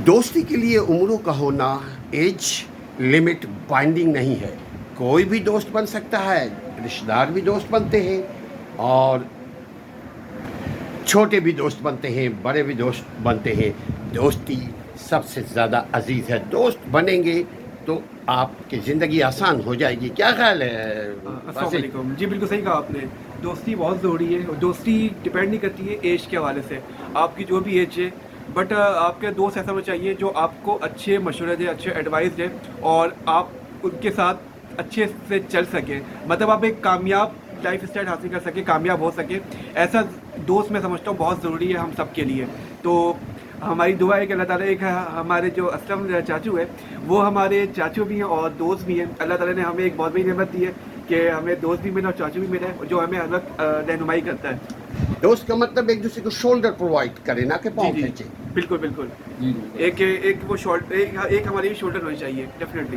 دوستی کے لیے عمروں کا ہونا ایج لمٹ بائنڈنگ نہیں ہے. کوئی بھی دوست بن سکتا ہے. رشتہ دار بھی دوست بنتے ہیں اور چھوٹے بھی دوست بنتے ہیں, بڑے بھی دوست بنتے ہیں. دوستی سب سے زیادہ عزیز ہے. دوست بنیں گے تو آپ کی زندگی آسان ہو جائے گی. کیا خیال ہے السلام باسل؟ علیکم. جی بالکل صحیح کہا آپ نے. دوستی بہت ضروری ہے اور دوستی ڈپینڈ نہیں کرتی ہے ایج کے حوالے سے, آپ کی جو بھی ایج ہے, بٹ آپ کے دوست ایسا ہونا چاہیے جو آپ کو اچھے مشورے دے, اچھے ایڈوائس دے اور آپ ان کے ساتھ اچھے سے چل سکیں. مطلب آپ ایک کامیاب لائف اسٹائل حاصل کر سکیں, کامیاب ہو سکیں. ایسا دوست میں سمجھتا ہوں بہت ضروری ہے ہم سب کے لیے. تو ہماری دعا ہے کہ اللہ تعالیٰ, ایک ہمارے جو اسلم چاچو ہے وہ ہمارے چاچو بھی ہیں اور دوست بھی ہیں. اللہ تعالیٰ نے ہمیں ایک بہت بڑی نعمت دی ہے کہ ہمیں دوست بھی ملا اور چاچو بھی ملا ہے جو ہمیں ہر وقت رہنمائی کرتا ہے. دوست کا مطلب ایک دوسرے کو شولڈر پرووائڈ کرے, نہ کہ جی پاؤں جی کھینچے. بالکل بالکل. ایک وہ ایک ہماری شولڈر ہونی چاہیے ڈیفینیٹلی.